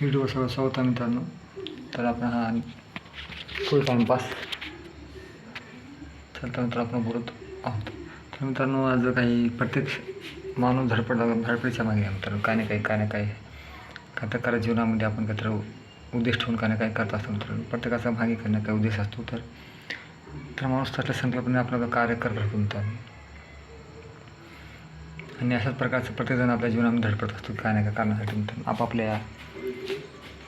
Video सगळं होता मित्रांनो. तर आपण हा फुल टाईमपास चलता मित्र आपण बोलत आहोत. तर मित्रांनो, आज काही प्रत्येक माणूस धडपडीच्या मागे आहे मित्रांनो. काय ना काही प्रकारे जीवनामध्ये आपण काहीतरी उद्देश ठेवून काय ना काही करत असतो मित्रांनो. प्रत्येकाचा मागे काही ना काही उद्देश असतो. तर माणूस त्याच्या संकल्पने आपलं कार्य करत राहतो मित्रांनो. आणि अशाच प्रकारचं प्रत्येकजण आपल्या जीवनामध्ये धडपडत असतो काय ना काय कारणासाठी मित्रांनो. आपापल्या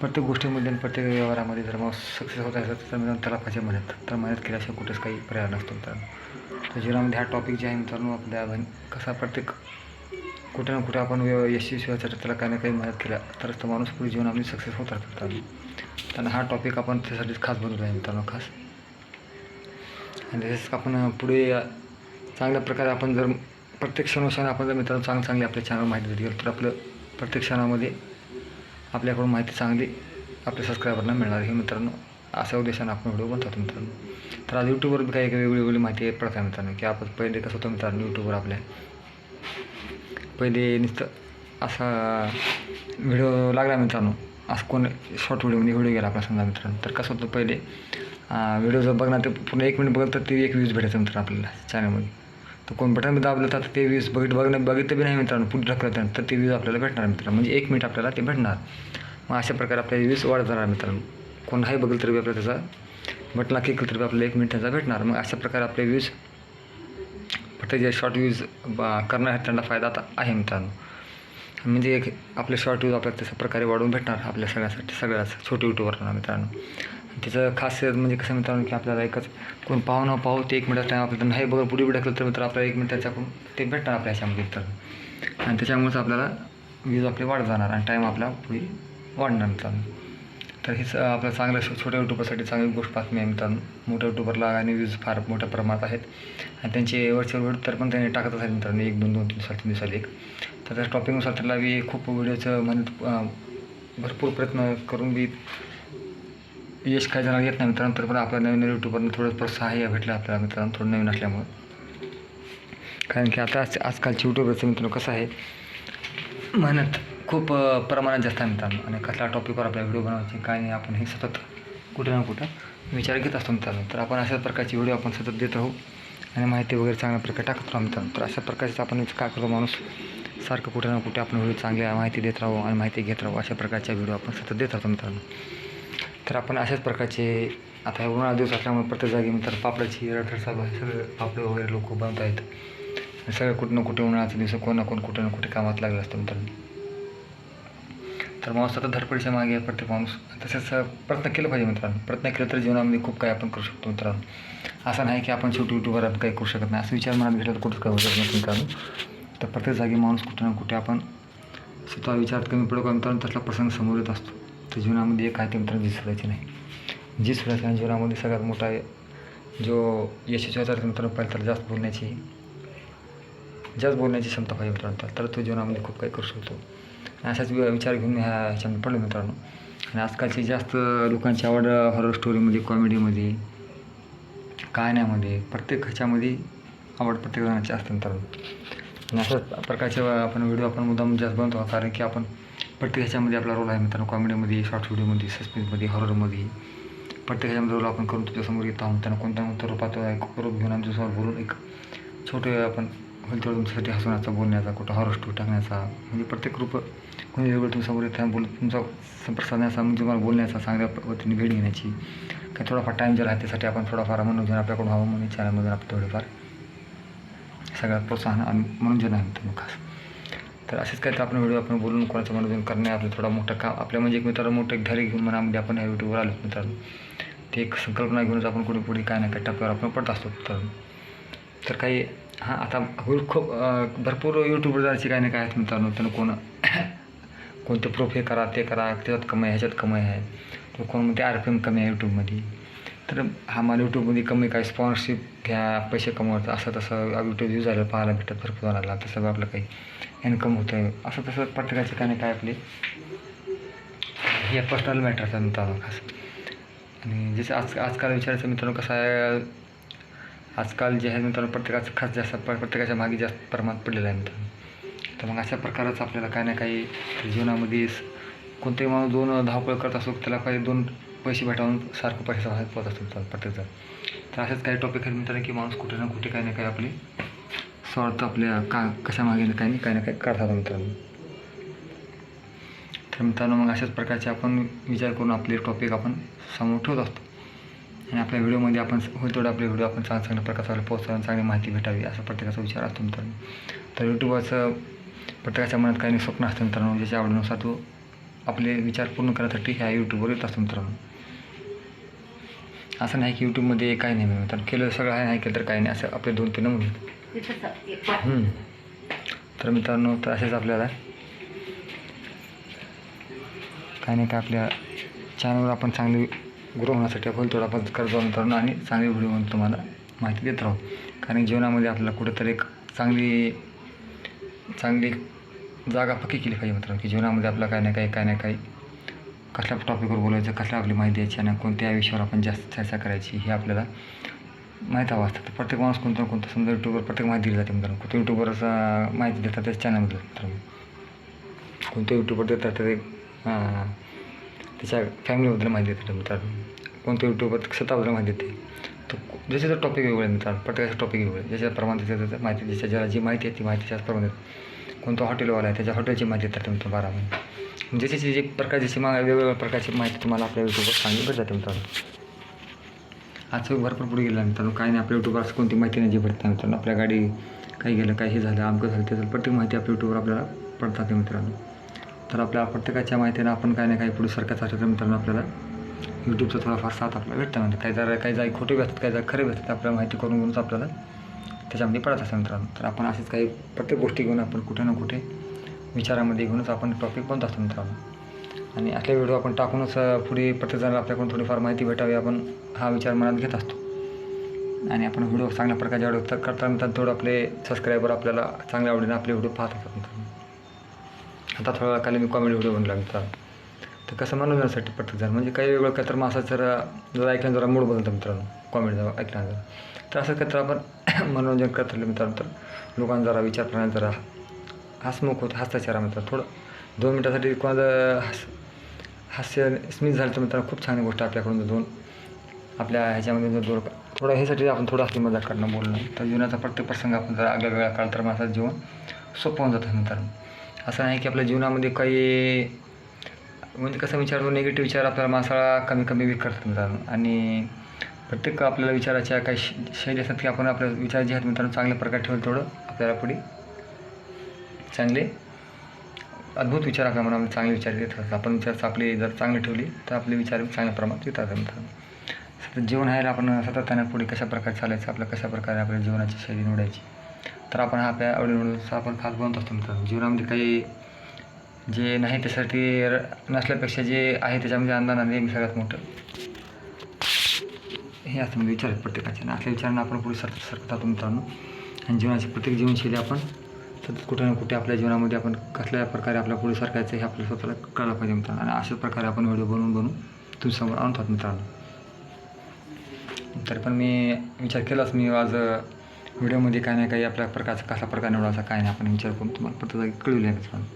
प्रत्येक गोष्टीमध्ये आणि प्रत्येक व्यवहारामध्ये जर माणूस सक्सेस होत असेल तर मित्रांनो त्याला पाहिजे मेहनत. तर मेहनत केल्याशिवाय कुठेच काही पर्याय नसतो मित्रांनो. तर जीवनामध्ये हा टॉपिक जे आहे मित्रांनो आपल्या कसा प्रत्येक कुठे ना कुठे आपण यशस्वी व्हायसाठी त्याला काही ना काही मेहनत केल्या तरच तो माणूस पुढे जीवनामध्ये सक्सेस होत राहतो मित्रांनो. त्यांना हा टॉपिक आपण त्यासाठीच खास बनवला आहे मित्रांनो खास. आणि तसेच आपण पुढे चांगल्या प्रकारे आपण जर प्रत्येक क्षणोक्षण आपण जर मित्रांनो चांगली आपल्या चॅनल माहिती देत गेलो तर आपलं प्रत्येक क्षणामध्ये आपल्याकडून माहिती चांगली आपल्या सबस्क्रायबरना मिळणार हे मित्रांनो. अशा उद्देशाने आपण व्हिडिओ बनतात मित्रांनो. तर आज यूट्यूबवर काही वेगळी माहिती येत पडत आहे मित्रांनो. की आपण पहिले कसं होतं मित्रांनो यूट्यूबवर आपल्या पहिले नुसतं असा व्हिडिओ लागला मित्रांनो. असं कोण शॉर्ट व्हिडिओ गेला आपला समजा मित्रांनो. तर कसं होतं पहिले व्हिडिओ जर बघणार तर पूर्ण 1 मिनिट बघत तर ते 1 व्ह्यूज भेटायचं मित्रांनो आपल्याला चॅनलमध्ये. तर कोण बटन दाबलं तर ते व्ह्यूज बघितलं बी नाही मित्रांनो. पुढे ढकलत तर ते व्ह्यूज आपल्याला भेटणार मित्रांनो. म्हणजे 1 मिनिट आपल्याला ते भेटणार. मग अशा प्रकारे आपल्या व्ह्यूज वाढत जाणार मित्रांनो. कोणाही बघेल तरी आपल्याला त्याचा बटनला क्लिक केलं तरी आपल्याला 1 मिनिट त्याचा भेटणार. मग अशा प्रकारे आपले व्ह्यूज प्रत्येक जे शॉर्ट व्ह्यूज करणार आहेत त्यांना फायदा आता आहे मित्रांनो. म्हणजे एक आपले शॉर्ट व्ह्यूज आपल्याला तशा प्रकारे वाढवून भेटणार आपल्या सगळ्याच छोटे यूट्यूबरना मित्रांनो. त्याचं खासियत म्हणजे कसं मित्रांनो की आपल्याला एकच कोण पाहू ते 1 मिनिटाचा टाईम आपल्याला नाही बघा पुढे ढकललं तर मित्र आपल्याला 1 मिनिट त्याच्याकडून ते भेटणार आपल्या ह्याच्यामध्ये मित्रांनो. आणि त्याच्यामुळेच आपल्याला व्ह्यूज आपले वाढत जाणार आणि टाईम आपला पुढे वाढणार मित्रांनो. तर हेच आपलं चांगलं छोट्या यूट्यूबरसाठी चांगली गोष्ट बातमी आहे मित्रांनो. मोठ्या यूट्यूबरला आणि व्ह्यूज फार मोठ्या प्रमाणात आहेत आणि त्यांचे व्हर्च्युअल व्हिडिओ तर पण त्यांनी टाकत आहेत मित्रांनो. 1 2 2 3 3 दिवसाला एक. तर त्या टॉपिकनुसार त्याला बी खूप व्हिडिओचं म्हणजे भरपूर प्रयत्न करून बी यश काही जणांना येत नाही मित्रांनो. तर पण आपल्या नवीन यूट्यूबरनं थोडं प्रोत्साहन भेटलं आपल्याला मित्रांनो थोडं नवीन असल्यामुळं. कारण की आता आजकालचे यूट्यूबरचं मित्रांनो कसं आहे मेहनत खूप प्रमाणात जास्त आहे मित्रांनो. आणि कसल्या टॉपिकवर आपल्या व्हिडिओ बनवायचे काय नाही आपण हे सतत कुठे ना कुठं विचार घेत असतो मित्रांनो. तर आपण अशाच प्रकारची व्हिडिओ आपण सतत देत राहू आणि माहिती वगैरे चांगल्या प्रकारे टाकत राहू मित्रांनो. तर अशा प्रकारचं आपण काय करतो माणूस सारखं कुठे ना कुठे आपण व्हिडिओ चांगल्या माहिती देत राहू आणि माहिती घेत राहू. अशा प्रकारच्या व्हिडिओ आपण सतत देत राहतो मित्रांनो. तर आपण अशाच प्रकारचे आता उन्हाळा दिवस असल्यामुळे प्रत्येक जागी मित्रांनो पापडाची रडरड चालू आहे. सगळे पापड वगैरे लोक बनत आहेत आणि सगळं कुठं ना कुठे उन्हाळ्याचा दिवस कोण ना कोण कुठे ना कुठे कामात लागलं असतं मित्रांनो. तर माणूस आता धडपडीच्या मागे आहे प्रत्येक माणूस. तसंच प्रयत्न केलं पाहिजे मित्रांनो. प्रयत्न केलं तर जीवनामध्ये खूप काही आपण करू शकतो मित्रांनो. असं नाही की आपण शेवटी यूट्यूबवर काही करू शकत नाही असं विचार मनात घेतला तर कुठंच काय होऊ शकत नाही मित्रांनो. तर प्रत्येक जागी माणूस कुठे ना कुठे आपण स्वतः विचारात कमी पडू का मित्रांनो तसला प्रसंग समोर येत असतो. तर जीवनामध्ये एक आहे ते मित्रांनो जी सोडायची नाही. जी सोडायची आणि जीवनामध्ये सगळ्यात मोठा जो यशस्वी होता मित्रांनो पहिलं तर जास्त बोलण्याची क्षमता पाहिजे मित्रांनो. तर तो जीवनामध्ये खूप काही करू शकतो. आणि असाच विचार घेऊन ह्याच्यामध्ये पडलो मित्रांनो. आणि आजकालची जास्त लोकांची आवड हॉरर स्टोरीमध्ये कॉमेडीमध्ये कहाण्यामध्ये प्रत्येक ह्याच्यामध्ये आवड प्रत्येक जणांची असते मित्रांनो. आणि अशाच प्रकारचे आपण व्हिडिओ आपण मुद्दाम जास्त बनवतो कारण की आपण प्रत्येक ह्याच्यामध्ये आपला रोल आहे मित्रांनो. कॉमेडीमध्ये शॉर्ट व्हिडिओमध्ये सस्पेन्समध्ये हॉररमध्ये प्रत्येक ह्याच्यामध्ये रोल आपण करून तुझ्यासमोर येत आहोत. त्यांना कोणत्या रूपात रूप घेऊन आमच्यासमोर बोलून एक छोटे आपण होईल तेवढं तुमच्यासाठी हसवण्याचा बोलण्याचा कुठं हॉरर स्टोरी टाकण्याचा म्हणजे प्रत्येक रूप कोणी वेगळं तुमच्यासमोर येतं बोलून तुमचा संपर्क साधण्याचा म्हणजे तुम्हाला बोलण्याचा चांगल्या पद्धतीने भेट घेण्याची काही थोडाफार टाईम जर आहे त्यासाठी आपण थोडाफार मनोरंजन आपल्याकडून व्हावं म्हणून चॅनलमधून आपण थोडेफार सगळ्यात प्रोत्साहन आणि मनोरंजन आहे मित्रांनो खास. तर असेच काही तर आपण व्हिडिओ आपण बोलून कोणाचं मनोरंजन करणे आपलं थोडा मोठं काम आपल्या म्हणजे एक मित्रांनो मोठं एक धैर्य घेऊन मनामध्ये आपण ह्या यूट्यूबवर आलो मित्रांनो. ते एक संकल्पना घेऊनच आपण पुढे काय ना काही टप्प्यावर आपण पडत असतो मित्रांनो. तर काही आता खूप भरपूर यूट्यूबरची काही ना काय आहेत मित्रांनो. त्यांना कोणते प्रूफ हे करा ते करा त्याच्यात कमी आहे ह्याच्यात कमी आहे. तर कोण म्हणते RPM कमी आहे यूट्यूबमध्ये. तर मला यूट्यूबमध्ये कमी काय स्पॉन्सरशिप घ्या पैसे कमवायचं असं तसं यूट्यूब व्ह्यूज झालं पाहायला भेटत भरपूर जणांना तसं आपलं काही इन्कम होतं आहे असं तसं प्रत्येकाचे काय ना काय आपले हे पर्सनल मॅटर्स आहे मित्रांनो खास. आणि जसं आजकाल विचारायचं मित्रांनो कसं आहे आजकाल जे आहे मित्रांनो प्रत्येकाचं खास जास्त प्रत्येकाच्या मागे जास्त प्रमाणात पडलेलं आहे मित्रांनो. तर मग अशा प्रकारच आपल्याला काही ना काही जीवनामध्ये कोणताही माणूस दोन धावपळ करत असतो त्याला पाहिजे दोन पैसे भेटावून सारखं पैसा बाहेर पोहत असतो मित्रांनो प्रत्येकजण. तर असेच काही टॉपिक आहेत मित्रांनो की माणूस कुठे ना कुठे काही ना काही आपले स्वार्थ आपल्या कशामागे काही ना काही काढतात मित्रांनो. तर मित्रांनो मग अशाच प्रकारचे आपण विचार करून आपले टॉपिक आपण समोर ठेवत असतो आणि आपल्या व्हिडिओमध्ये आपण होईल तेवढं आपले व्हिडिओ आपण चांगल्या प्रकारे पोहोचवून चांगली माहिती भेटावी असा प्रत्येकाचा विचार असतो मित्रांनो. तर यूट्यूबरचं प्रत्येकाच्या मनात काही नाही स्वप्न असतं मित्रांनो, ज्याच्या आवडीनुसार तो आपले विचार पूर्ण करण्यासाठी ह्या यूट्यूबवर येत असतो मित्रांनो. असं नाही की यूट्यूबमध्ये काही नाही मित्रांनो, केलं सगळं आहे, नाही केलं तर काही नाही, असं आपले 2-3 नमुने. तर मित्रांनो तर असेच आपल्याला काही नाही काय आपल्या चॅनलवर आपण चांगली ग्रो होण्यासाठी आपण थोडा आपण करत जाऊ मित्रांनो आणि चांगले व्हिडिओमध्ये तुम्हाला माहिती देत राहू. कारण जीवनामध्ये आपल्याला कुठेतरी एक चांगली जागा पक्की केली पाहिजे मित्रांनो, की जीवनामध्ये आपलं काही ना काही कसल्या टॉपिकवर बोलायचं, कसल्या आपली माहिती द्यायची आणि कोणत्या विषयावर आपण जास्त चर्चा करायची हे आपल्याला माहीत हवं असतं. तर प्रत्येक माणूस कोणतं समजा यूट्यूबवर प्रत्येक माहिती दिली जाते मित्रांनो. कोणत्या यूट्यूबरचा माहिती देतात त्याच्या चॅनलमध्ये मित्रांनो, कोणत्या यूट्यूबर देतात ते त्याच्या फॅमिलीबद्दल माहिती देतात मित्रांनो, कोणत्या यूट्यूबर स्वतःबद्दल माहिती देते. तर ज्याचे टॉपिक वेगळे मित्रांनो, प्रत्येकाचं टॉपिक वेगळे, ज्याच्याप्रमाणे त्याचं माहिती ज्याला जी माहिती आहे ती माहिती त्याचप्रमाणे. कोणतं हॉटेलवाला आहे त्याच्या हॉटेलची माहिती देतात मित्रांनो 12 महिने. ज्याची जे प्रकारची वेगवेगळ्या प्रकारची माहिती तुम्हाला आपल्या यूट्यूबवर चांगली भेट जाते मित्रांनो. आज भरपूर पुढे गेला मित्रांनो, काही नाही आपल्या यूट्यूबवर असं कोणती माहिती नाही जी भेटते मित्रांनो. आपल्या गाडी काही गेलं, काही हे झालं, अमकं झालं, त्याचं प्रत्येक माहिती आपल्या यूट्यूबवर आपल्याला पडतात मित्रांनो. तर आपल्या प्रत्येकाच्या माहितीनं आपण काही ना काही पुढे सरकारचं तर मित्रांनो आपल्याला यूट्यूबचा थोडाफार साथ आपल्याला भेटतं. म्हणजे काही जागी खोटे भेटतात, काही जागी खरे भेटतात, आपल्याला माहिती करून घेऊनच आपल्याला त्याच्यामध्ये पडत असतं मित्रांनो. तर आपण असेच काही प्रत्येक गोष्टी घेऊन आपण कुठे ना कुठे विचारामध्ये घेऊनच आपण टॉपिक बनत असतो मित्रांनो. आणि आपले व्हिडिओ आपण टाकूनच पुढे प्रत्येकजणाला आपल्याकडून थोडीफार माहिती भेटावी आपण हा विचार मनात घेत असतो. आणि आपण व्हिडिओ चांगल्या प्रकारचे आवडत करता मित्रांनो, थोडं आपले सबस्क्रायबर आपल्याला चांगल्या आवडीने आपले व्हिडिओ पाहत असतात मित्रांनो. आता थोडा काल मी कॉमेडी व्हिडिओ बनला मित्रांनो. तर कसं मनोरंजनासाठी प्रत्येकजण म्हणजे काही वेगळं काय तर मासा जरा ऐकल्यानं जरा मूड बदलतं मित्रांनो, कॉमेडी जरा ऐकल्यानं जरा. तर असं काय तर आपण मनोरंजन करत राहिलं मित्रांनो तर लोकांना जरा विचार करण्यात जरा हसमुख होतं, हसता चेहरा मित्रांनो. थोडं 2 मिनिटासाठी कोणाचं हास्य स्मित झालं तर मित्रांनो खूप छान गोष्ट आपल्याकडून दोन आपल्या ह्याच्यामध्ये जर थोडं ह्यासाठी आपण थोडं हसी मजाक करणं बोलणं. तर जीवनाचा प्रत्येक प्रसंग आपण जर आगळा वेगळा काळ तर माझं जीवन सोपं होऊन जातं मित्रांनो. असं नाही की आपल्या जीवनामध्ये काही म्हणजे कसं विचार निगेटिव्ह विचार आपल्याला माणसाला कमी वीक करतात मित्रांनो. आणि प्रत्येक आपल्याला विचाराच्या काही शैली असतात की आपण आपल्या विचार जे आहेत मित्रांनो चांगल्या प्रकारे ठेवलं तेवढं आपल्याला पुढे चांगले अद्भुत विचार आपल्या मनामध्ये चांगले विचार येत असतात. आपण विचार आपले जर चांगले ठेवले तर आपले विचार चांगल्या प्रमाणात येतात मित्रांनो. सतत जीवन आहे आपण सातत्याने पुढे कशा प्रकारे चालायचं, आपल्या कशा प्रकारे आपल्या जीवनाची शैली निवडायची. तर आपण आपल्या आवडीनुसार आपण खास बनत असतो मित्रांनो. जीवनामध्ये काही जे नाही त्यासाठी नसल्यापेक्षा जे आहे त्याच्यामध्ये आनंद नेहमी सगळ्यात मोठं हे असतं म्हणजे विचार आहेत प्रत्येकाचे. आणि आपल्या विचारांना आपण पुढे सरकत राहतो मित्रांनो. आणि जीवनाची प्रत्येक जीवनशैली आपण सतत कुठे ना कुठे आपल्या जीवनामध्ये आपण कसल्या प्रकारे आपल्या पुढे सरकायचं हे आपल्याला स्वतःला कळलं पाहिजे मित्रांनो. आणि अशाच प्रकारे आपण व्हिडिओ बनवून तुमच्यासमोर आणतात मित्रांनो. तरी पण मी विचार केलाच मी आज व्हिडिओमध्ये काही ना काही आपल्या प्रकारचा कसा प्रकार निवडायचा काय नाही आपण विचार करून तुम्हाला प्रत्येक जागी कळवले आहे मित्रांनो.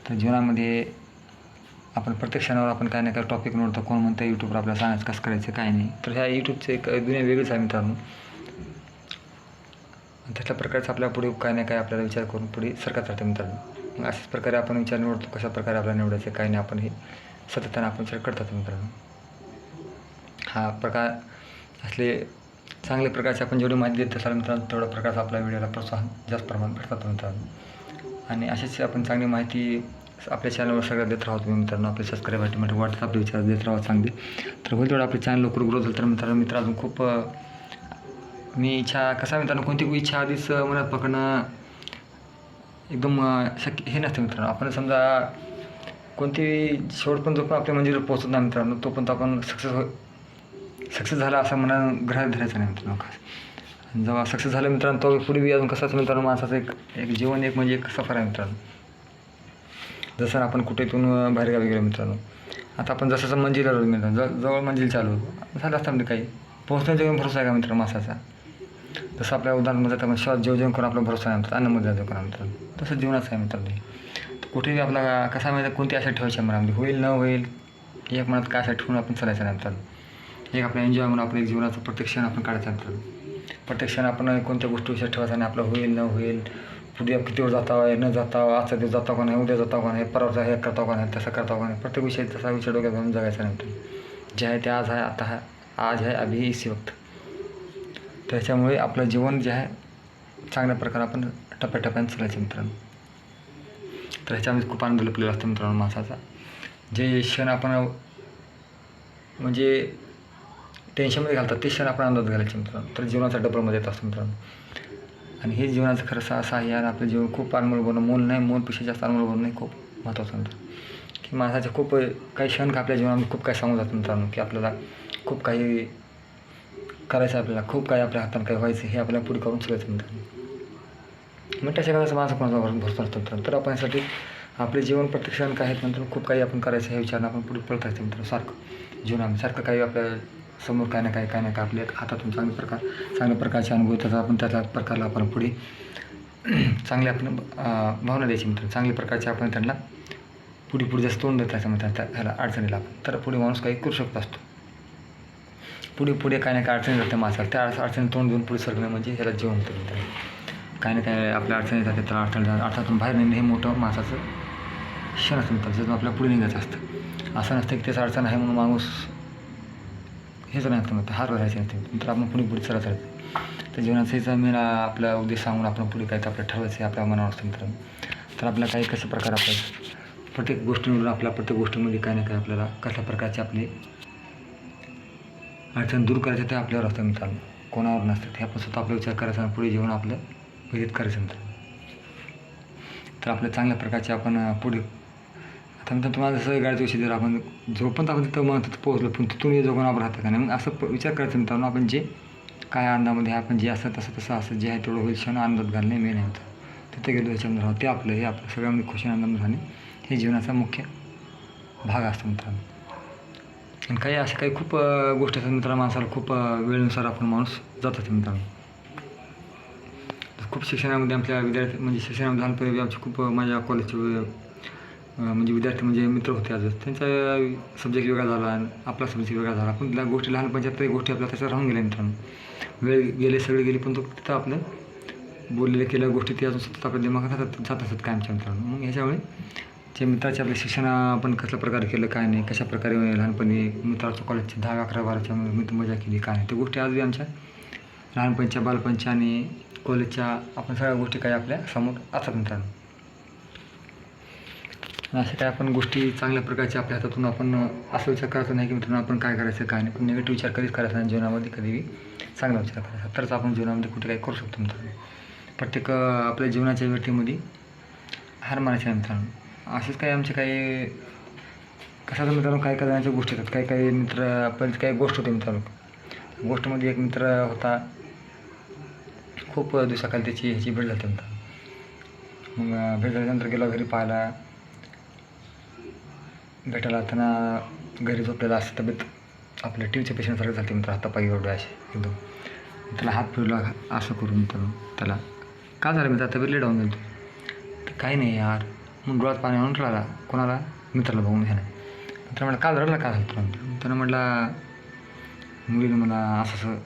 तर जीवनामध्ये आपण प्रत्येक क्षणावर आपण काही ना काही टॉपिक निवडतो. कोण म्हणतं यूट्यूबवर आपल्याला सांगायचं कसं करायचं काय नाही. तर ह्या यूट्यूबचं एक दुनिया वेगळीच आहे मित्रांनो. तशा प्रकारचं आपल्या पुढे काही ना काही आपल्याला विचार करून पुढे सरकत राहते मित्रांनो. मग अशाच प्रकारे आपण विचार निवडतो कशा प्रकारे आपल्याला निवडायचं काय नाही आपण हे सातत्याने आपण विचार करतात मित्रांनो. हा प्रकार असले चांगल्या प्रकारचे आपण जेवढी माहिती देत असाल मित्रांनो तेवढ्या प्रकारचा आपल्या व्हिडिओला प्रोत्साहन जास्त प्रमाणात भेटतात मित्रांनो. आणि अशीच आपण चांगली माहिती आपल्या चॅनलवर सगळं देत राहतो मित्रांनो. आपले सबस्क्रायबरसाठी वाटतं आपले विचार देत राहावं चांगली. तर होईल तेवढं आपले चॅनल लवकर ग्रो झालं तर मित्र अजून खूप मी इच्छा कसा मित्रांनो कोणती इच्छा आधीच मनात पकडणं एकदम शक्य हे नसतं मित्रांनो. आपण समजा कोणती शेवटपर्यंत जो पण आपल्या मंजिलवर पोहोचत नाही मित्रांनो तोपर्यंत आपण सक्सेस झाला असं मना ग्रहात धरायचं नाही मित्रांनो. खास जेव्हा सक्सेस झालं मित्रांनो तो पुढे बी अजून कसाच मित्रांनो माणसाचं एक जीवन एक म्हणजे एक सफर आहे मित्रांनो. जसं आपण कुठेतून बाहेरगावी गेलो मित्रांनो. आता आपण जसं मंजिल आलो मित्रांनो जवळ मंजिल चालू झालं असतं म्हणजे काही पोहोचण्याचा भरोसा आहे का मित्रांनो माणसाचा. जसं आपल्या उदाहरण म्हणतात आपण श्वास जेवण करून आपला भरोसा आहे म्हणतात अन्नमध्ये जेवण करा मित्रांनो. तसं जीवनाचं आहे मित्रांनो. तर कुठेही आपला कसा माहिती कोणती आशा ठेवायची मनामध्ये, होईल न होईल एक मनात काय आशा ठेवून आपण चालायचं नंतर. एक आपला एन्जॉय म्हणून आपल्या जीवनाचं प्रत्येक क्षण आपण काढायचं नंतर. प्रत्येक क्षण आपण कोणत्या गोष्टीविषयी ठेवायचा नाही. आपलं होईल न होईल, उद्या किती वेळ जाता न जाता, आजचा दिवस जाता का नाही, उद्या जाता का नाही, परवाचा हे करता का नाही, तसं करता का नाही, प्रत्येक विषय तसा विषय डोक्यात घालून जगायचा नंतर. जे आहे ते आज आहे, आता आहे, आज आहे अभी इसी वक्त. त्याच्यामुळे आपलं जीवन जे आहे चांगल्या प्रकारे आपण टप्प्याटप्प्याने चालायचं मित्रांनो. तर ह्याच्यामध्ये खूप आनंद लपलेला असतो मित्रांनो माणसाचा. जे क्षण आपण म्हणजे टेन्शनमध्ये घालतात ते क्षण आपण आनंदात घालायचे मित्रांनो. तर जीवनाचा डबलमध्ये येत असतो मित्रांनो. आणि हे जीवनाचं खरं असं आहे यार, आपलं जीवन खूप अनमोल बनवणं, मोल नाही मोलपेक्षा जास्त अनमोल बनवणं नाही खूप महत्त्वाचं मित्रांनो. की माणसाचे खूप काही क्षण का आपल्या जीवनामध्ये खूप काही सांगून जातं मित्रांनो. की आपल्याला खूप काही करायचं, आपल्याला खूप काही आपल्या हातानं काही व्हायचं हे आपल्याला पुढे करून चालायचं मित्रांनो. मग त्याच्या करायचं माझं कोणाचा भरपूर असतो मित्रांनो. तर आपण यासाठी आपले जीवन प्रत्येक क्षण काय आहेत नंतर खूप काही आपण करायचं हे विचारणं आपण पुढे पळत राहायचं मित्रांनो. सारखं जीवनामध्ये सारखं काही आपल्या समोर काय ना काय आपल्या हातातून चांगल्या प्रकारचे अनुभव त्याचा आपण त्याच्या प्रकारला आपण पुढे चांगले आपण भावना द्यायची मित्र. चांगल्या प्रकारचे आपण त्यांना पुढे जास्त तोंड देत राहायचं मित्रांनो ह्याला अडचणीला आपण. तर पुढे माणूस काही करू शकत असतो. पुढे काय ना काय अडचणी जाते माणसाला, त्या अडचणी तोंड देऊन पुढे सरकणं म्हणजे ह्याला जीवन होतं मित्रांनो. काही ना काय आपल्या अडचणी जाते तर अडचणीतून बाहेर निघणं हे मोठं माणसाचं क्षण असतं मित्रांनो. त्यातून आपल्याला पुढे निघायचं असतं. असं नसतं की त्याचं अडचण आहे म्हणून माणूस हेच नाही असतं मग हार राहायचं नसतं. तर आपण पुढे चालत राहायचं. तर जीवनाचं हेच मेन आपला उद्देश सांगून आपण पुढे काय तर आपल्याला ठरवायचं आहे आपल्या मनावर असतं मित्रांनो. तर आपल्याला काही कसं प्रकार आपल्याला प्रत्येक गोष्टीवरून आपल्या प्रत्येक गोष्टीमध्ये काय ना काय आपल्याला कशा प्रकारचे आपली अडचण दूर करायचं ते आपल्यावर असतं मित्रांनो, कोणावर नसतं. ते आपण स्वतः आपला विचार करायचा आणि पुढे जीवन आपलं व्यतीत करायचं मित्रांनो. तर आपल्या चांगल्या प्रकारचे आपण पुढे आता नंतर तुम्हाला जसं गाडीचा विषय जर आपण जोपर्यंत आपण तिथं मग तिथं पोहोचलो पण तिथून ये जोपर्यंत आपण राहतं का नाही, मग असं विचार करायचं मित्रांनो. आपण जे काय आनंदामध्ये आपण जे असं तसं असं जे आहे तेवढं होईल क्षण आनंदात घालणे मेन आहे मित्रांनो. तिथे गेलो ह्याच्यामध्ये राहू ते आपलं हे आपलं सगळ्यामध्ये खुशी आनंदामध्ये राहणे हे जीवनाचा मुख्य भाग असतो मित्रांनो. आणि काही अशा काही खूप गोष्टी असतात मित्रांनो, माणसाला खूप वेळेनुसार आपण माणूस जातात मित्रांनो. खूप शिक्षणामध्ये आमच्या विद्यार्थी म्हणजे शिक्षणामध्ये लहानपणी आमची खूप माझ्या कॉलेजचे म्हणजे विद्यार्थी म्हणजे मित्र होते आजच. त्यांचा सब्जेक्ट वेगळा झाला आणि आपला सब्जेक्ट वेगळा झाला. पण त्या गोष्टी लहानपणच्या प्रत्येक गोष्टी आपल्या त्याच्यावर राहून गेल्या मित्रांनो. वेळ गेले सगळे गेले पण तो तिथं आपलं बोललेल्या केल्या गोष्टी ते अजून सतत आपल्या दिमागात जात असतात कायमच्या मित्रांनो. मग ह्याच्यामुळे जे मित्राचे आपले शिक्षण आपण कसल्या प्रकारे केलं काय नाही, कशा प्रकारे लहानपणी मित्राचं कॉलेजचे 10, 11, 12च्या मित्र मजा केली काय नाही, त्या गोष्टी आजही आमच्या लहानपणच्या बालपणच्या आणि कॉलेजच्या आपण सगळ्या गोष्टी काही आपल्या समोर असतात मित्रांनो. अशा काय आपण गोष्टी चांगल्या प्रकारच्या आपल्या हातातून आपण असं विचार करायचा नाही की मित्रांनो आपण काय करायचं काय नाही, पण निगेटिव्ह विचार कधीच करायचा नाही जीवनामध्ये, कधीही चांगला विचार करायचा तरच आपण जीवनामध्ये कुठे काही करू शकतो मित्रांनो. प्रत्येक आपल्या जीवनाच्या व्यक्तीमध्ये हार मानायच्या मित्रांनो. असेच काही आमचे काही कशाचं मित्रांनो काही करण्याच्या गोष्टी येतात. काही मित्र आपण काही गोष्ट होते मित्रांनो. गोष्टमध्ये एक मित्र होता, खूप दिवसाखाली त्याची ह्याची भेट झाली मित्रांनो. मग भेट झाल्यानंतर गेलो घरी पाहायला, भेटायला त्यांना घरी झोपलेला असं तब्येत आपल्या टीव्हीच्या पेशंटसारखं झाली मित्र. हातापायी एवढं असे एकदम त्याला हात फिरला असं करून मित्रांनो. त्याला का झालं मित्र तब्येत लेट डाऊन गेलो तर काही नाही यार. मग डोळ्यात पाणी आणून ठेवला कोणाला मित्राला बघून घ्या. मित्र म्हटलं का रडला का झालं तुला. त्यानं म्हटला मुलीनं मला असं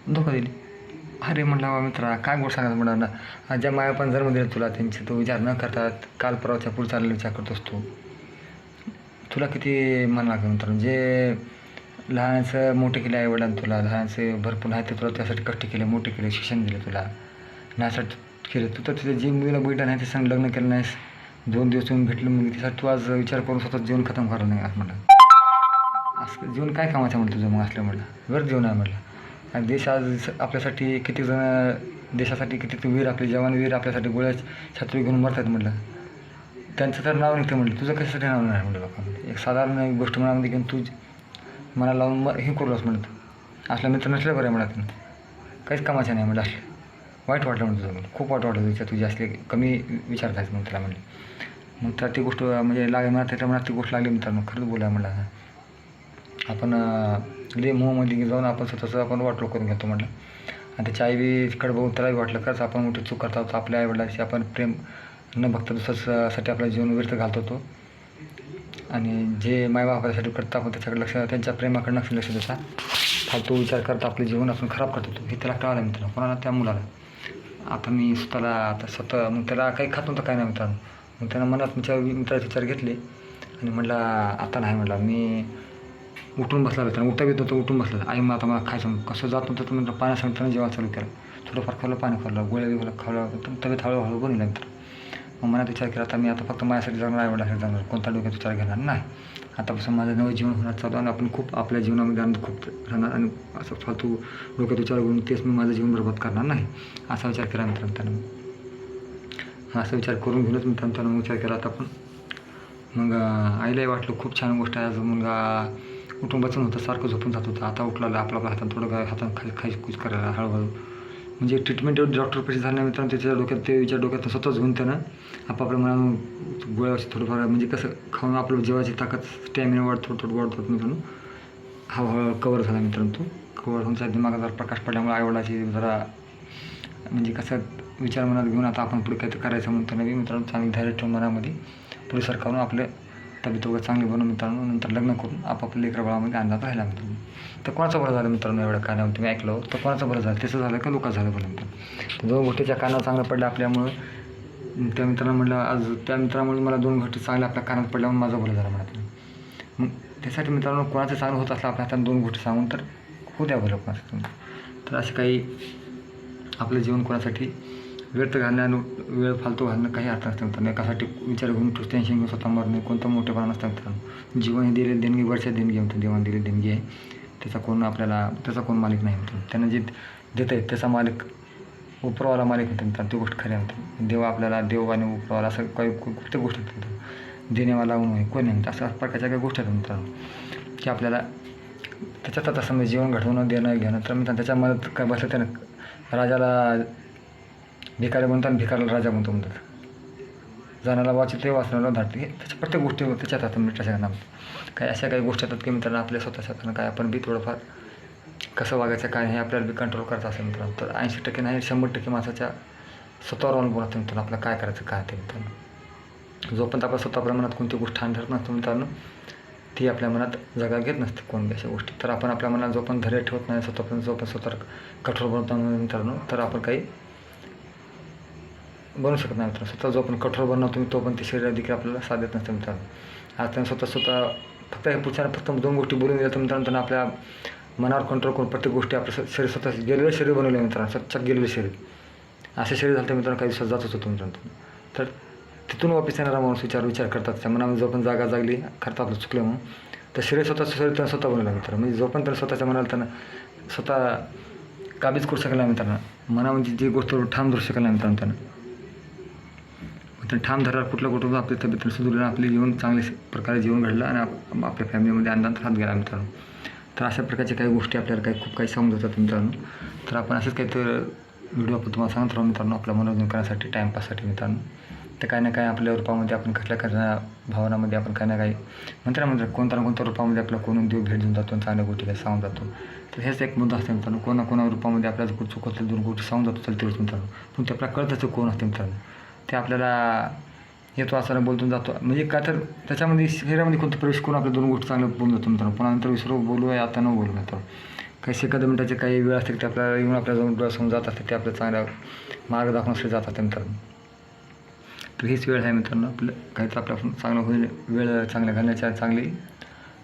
धोका दिली. अरे म्हटलं मित्रा काय गोष्ट सांगायचं म्हटलं, ज्या माया पण जन्म दिला तुला त्यांचे तो विचार न करतात काल परवाच्या पुढे चाललेला विचार करतोस तुला किती मन लागतं मित्रांनो. जे लहानाचं मोठे केले आईवडिलांनी तुला, लहानचे भरपूर आहे ते तुला त्यासाठी कष्ट केले, मोठे केले, शिक्षण दिले तुला, न्यासाठी केलं. तू तर तिथे जी मुलीला बघितलं नाही ते सांग लग्न केलं नाहीस, 2 दिवस येऊन भेटलं मुली त्यासाठी तू आज विचार करून स्वतः जीवन खतम करायला नाही असं म्हटलं. असं जीवन काय कामाचं म्हटलं तुझं मग असलं म्हटलं, व्यर्थ जीवन आहे म्हटलं. आणि देश आज आपल्यासाठी किती जण देशासाठी किती वीर आपले जवानवीर आपल्यासाठी गोळ्या छत्री घेऊन मरतात म्हटलं. त्यांचं तर नाव निघतं म्हटलं, तुझं कशासाठी नाव नाही म्हटलं लोकांमध्ये. एक साधारण गोष्ट मनामध्ये घेऊन तू मला लावून हे करूलास म्हणत असला मित्र नसलं बरं म्हणत काहीच कामाचं नाही म्हटलं. असलं वाईट वाटलं म्हणतो तुझं, खूप वाईट वाटलं तुझ्या तुझी असले कमी विचार करायचं मग त्याला म्हणले. मग तर ती गोष्ट म्हणजे लागली मला त्याच्या मनात ती गोष्ट लागली मित्रांनो. खरंच बोला म्हटलं आपण ले मोहमध्ये जाऊन आपण स्वतःचं आपण वाटलो करून घेतो म्हटलं. आणि त्याच्या आई बी तिकडे बघून त्यालाही वाटलं खरंच आपण मोठी चूक करत आहोत. आपल्या आईवडिलांशी आपण प्रेम न बघता दुसऱ्यासाठी आपलं जीवन व्यर्थ घालतो तो. आणि जे मायबापासाठी करता आपण त्याच्याकडे लक्ष, त्यांच्या प्रेमाकडे लक्ष देता फालतू विचार करता आपले जीवन आपण खराब करतो. हे त्याला कळालं मित्रांनो, कोणाला? त्या मुलाला. आता मी स्वतः मग त्याला काही खात नव्हतं, काय नाही मित्रांनो. मग त्यानं मनात मित्राचे विचार घेतले आणि म्हटलं आता नाही. म्हटलं मी उठून बसला, त्यानं उठा येत नव्हतं, उठून बसलं. आई मग आता मला खायचं कसं जात नव्हतं, तर म्हटलं पाण्या सांगताना जेवण चालू केलं. थोडंफार खाल्लं, पाणी खाल्लं, गोळ्या बिगोळ्या खाल्लं, तब्येत हळूहळू बनवलं मित्र. मग मनात विचार केला आता मी आता फक्त माझ्यासाठी जगणार, आईवडिलांसाठी जगणार, कोणता डोक्यात विचार घेणार नाही. आतापासून माझं नवं जीवन होणार चालू आणि आपण खूप आपल्या जीवनामध्ये आनंद खूप राहणार आणि असं फालतू डोक्यात विचार करून तेच मी माझं जीवन बरबाद करणार नाही, असा विचार केला मित्रांनो त्यानं. असा विचार करून घेऊनच मित्रांनो त्यानं विचार केला. आता पण मग आईलाही वाटलं खूप छान गोष्ट आहे, आज मुलगा उठून बसून होतं, सारखं झोपून जात होतं, आता उठला आपला हातात थोडं काय हातात खायची करायला हळूहळू. म्हणजे ट्रीटमेंट एवढी डॉक्टरपाशी झालं नाही मित्रांनो, त्याच्या डोक्यात ते विचार डोक्यात स्वतःच घेऊन त्यानं आपापल्या मनानं गोळ्यावरची थोडंफार म्हणजे कसं खाऊन आपलं जेवायची ताकद स्टॅमिना थोडं वाढतो मित्रांनो. हळूहळू कवर झाला मित्रांनो तो. कवर होऊन दिमागात जरा प्रकाश पडल्यामुळे आईवडिलाची जरा म्हणजे कसं विचार मनात घेऊन आता आपण पुढे काहीतरी करायचं म्हणतो नवी मित्रांनो. चांगली धैर्य ठेवून मनामध्ये पुढे सरकावून आपलं तब्येत वगैरे चांगली बनवून मित्रांनो नंतर लग्न करून आपापल्या लेकराबाळामध्ये आनंदात राहिला मित्रांनो. तर कोणाचं बरं झालं मित्रांनो एवढं काय नाही तुम्ही ऐकलं तर कोणाचं बरं झालं, त्याचं झालं का लोकांचं झालं बरं मित्रांनो. तर 2 गोष्टीच्या कानावर चांगलं पडलं आपल्यामुळं. त्या मित्रांना म्हटलं आज त्या मित्रामुळे मला 2 गोष्टी चांगल्या आपल्या कानात पडल्यामुळे माझं बरं झालं म्हणत. मग त्यासाठी मित्रांनो कोणाचं चांगलं होत असलं आपल्या हातात 2 गोष्टी सांगून तर होऊ द्या बरं कोणाचं. तर असे काही आपलं जीवन कोणासाठी व्यर्थ घालणं, वेळ फालतू घालणं काही अर्थ नसतं मित्रांनो. एकासाठी विचार घेऊन टेन्शन घेऊन स्वतः मरणे कोणतं मोठेपणा नसतं मित्रांनो. जीवन ही दिलेली देणगी वर्षात देणगी म्हणतो, देवाने दिलेली देणगी आहे, त्याचा कोण मालिक नाही मित्रांनो. त्यानं जे देत आहे त्याचा मालिक उपरवाला मालिक होतो मित्रांनो. ती गोष्ट खरी म्हणतो. देव आपल्याला देव आणि उपरवाला असं काही कुठल्या गोष्टी मित्रांनो. देणेवाला होऊन कोण नाही अशा प्रकारच्या काही गोष्टी आहेत मित्रांनो की आपल्याला त्याच्यात आता समजा जीवन घडवणं देणं घेणं. तर मित्रांनो त्याच्या मदत काय बसलं त्यानं राजाला भिकारी म्हणतो आणि भिकारीला राजा म्हणतात. जाण्याला वाचित वाचण्याला धाडते, हे त्याच्या प्रत्येक गोष्टी त्याच्यात आता मित्राच्या नाम काही अशा काही गोष्टी येतात की मित्रांनो आपल्या स्वतःच्या काय आपण बी थोडंफार कसं वागायचं काय हे आपल्याला बी कंट्रोल करायचं असेल मित्रांनो. तर 80% नाही 100% माणसाच्या स्वतःवर अवलंबून असतं मित्रांनो आपल्याला काय करायचं काय ते मित्रांनो. जोपर्यंत आपल्या स्वतःच्या मनात कोणती गोष्ट ठाण धरत नसतो मित्रांनो ती आपल्या मनात जागा घेत नसते कोणत्या अशा गोष्टी. तर आपण आपल्या मनात जोपर्यंत धैर्य ठेवत नाही स्वतःपर्यंत जोपर्यंत स्वतः कठोर बनवतो मित्रांनो तर आपण काही बनू शकत नाही मित्रांनो. स्वतः जो आपण कठोर बनवतो तुम्ही तो पण ते शरीर देखील आपल्याला साथ देत नसतं मित्रांनो. आज त्यांनी स्वतः फक्त हे पुढच्यानं फक्त 2 गोष्टी बोलून दिल्या तर मित्रांनो त्यांना आपल्या मनावर कंट्रोल करून प्रत्येक गोष्टी आपलं शरीर स्वतः गेलेलं शरीर बनवलं मित्रांनो. स्वच्छ गेलेलं शरीर असे शरीर झालं तर मित्रांनो काही दिवसात जातच होतो मित्रांनो. तर तिथून वापस येणारा माणूस विचार करतात त्या मनामध्ये जो पण जागा जागली खरं आपलं चुकलं म्हणून तर शरीर शरीर त्यांना स्वतः बनवलं मित्रांनो. म्हणजे जो पण त्यांना स्वतःच्या मनाला त्यांना स्वतः काबीज करू शकला मित्रांनो. मनामध्ये जी गोष्ट ठाम धरू शकला मित्रांनो त्यांना ठाम धरला कुठलं आपली तब्येत सुधारलं आपले जीवन चांगल्या प्रकारे जीवन घडलं आणि आपल्या फॅमिलीमध्ये आनंदात राहत गेला मित्रांनो. तर अशा प्रकारच्या काही गोष्टी आपल्याला खूप काही सांगून जातात मित्रांनो. तर आपण असेच काहीतरी व्हिडिओ आपण तुम्हाला सांगत राहू मित्रांनो आपल्या मनोरंजन करण्यासाठी टाईमपाससाठी मित्रांनो. तर काही ना काही आपल्या रूपामध्ये आपण कसल्या भावनामध्ये आपण काही ना काही म्हणतो कोणत्या ना कोणत्या रूपामध्ये आपल्याला कोण देव भेट देऊन जातो चांगल्या गोष्टी काही सांगून जातो. तर हेच एक मुद्दा असते मित्रांनो. कोणा रूपामध्ये आपल्याला चूक होतील 2 गोष्टी सांगून जातो चलते मित्रांनो. पण ते आपल्याला कळत असतं कोण असते मित्रांनो. ते आपल्याला येतो असं बोलून जातो म्हणजे काय तर त्याच्यामध्ये शरीरामध्ये कोणतं प्रवेश करून आपल्या 2 गोष्टी चांगल्या बोलून जातो मित्रांनो. पुन्हा नंतर विसरू बोलू आता न बोलू मित्रांनो. काही सेकंद मिनिटाचे काही वेळ असते ते आपल्याला येऊन आपल्या जाऊन डोळ्यासमोर जात असते ते आपल्या चांगल्या मार्ग दाखवण्यासाठी जात असते मित्रांनो. तर हीच वेळ आहे मित्रांनो आपलं काहीतरी आपल्या चांगलं होईल वेळ चांगल्या घालण्याची चांगली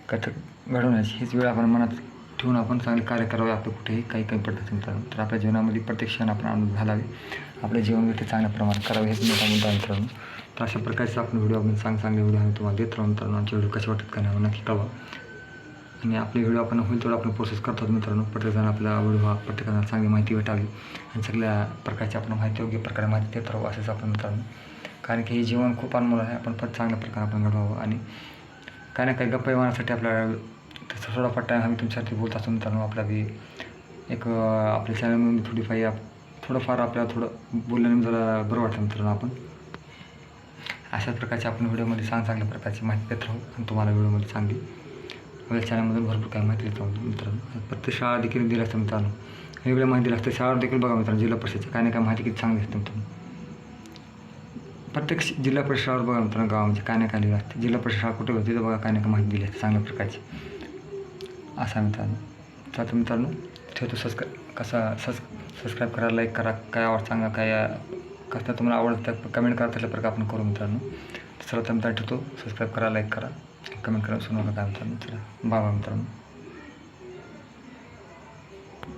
काहीतरी घडवण्याची हीच वेळ आपण मनात ठेवून आपण चांगले कार्य करावे आपलं कुठेही काही पडतं मित्रांनो. तर आपल्या जीवनामध्ये प्रत्येक क्षण आपण आनंद घालावे आपल्या जीवनगती चांगल्या प्रमाणात करावे हेच मोठा मुद्दा मित्रांनो. तर अशा प्रकारचे आपण व्हिडिओ आपण चांगले व्हिडिओ आम्ही तुम्हाला देत राहू मित्रांनो. आमचे व्हिडिओ कसे वाटत का नाही नक्की कळवा. आणि आपले व्हिडिओ आपण होईल तेवढं आपण प्रोसेस करतो मित्रांनो. प्रत्येकजण आपला व्हिडिओ प्रत्येकाला चांगली माहिती भेटावी आणि सगळ्या प्रकारची आपण माहिती योग्य प्रकारे माहिती देत राहू असेच आपण मित्रांनो. कारण की हे जीवन खूप अनमोल आहे. आपण पण चांगल्या प्रकारे आपण घडवावं आणि काही ना काही गप्पा येण्यासाठी आपल्याला तसं थोडाफार टाईम आम्ही तुमच्यासाठी बोलत असतो मित्रांनो. आपला बी एक आपल्या चॅनलमध्ये थोडंफार आपल्याला थोडं बोलल्याने जरा बरं वाटतं मित्रांनो. आपण अशाच प्रकारचे आपण व्हिडिओमध्ये चांगल्या प्रकारची माहिती देत राहू आणि तुम्हाला व्हिडिओमध्ये चांगली आपल्या चॅनलमधून भरपूर काही माहिती देत राहू मित्रांनो. प्रत्येक शाळा देखील दिली असते मित्रांनो. वेगळ्या माहिती दिली असते शाळा देखील बघा मित्रांनो. जिल्हा परिषदेची काही ना काय माहिती किती चांगली असते मित्रांनो. प्रत्येक जिल्हा परिषदावर बघा मित्रांनो गावामध्ये काय ना काय लिहिलं असते. जिल्हा परिषद शाळा कुठे होती तर बघा काय ना काय माहिती दिली असते चांगल्या प्रकारची. असा मित्रांनो. तर मित्रांनो ठेवतो. सबस्क्राईब करा, लाईक करा, काय आवड सांगा, काय कसं तुम्हाला आवडतं कमेंट करा, त्याच्या प्रकार आपण करू मित्रांनो. चला तर मित्रांनो ठेवतो. सबस्क्राईब करा, लाईक करा, कमेंट करा, विसरू नका काय मित्रांनो. चला बाबा मित्रांनो.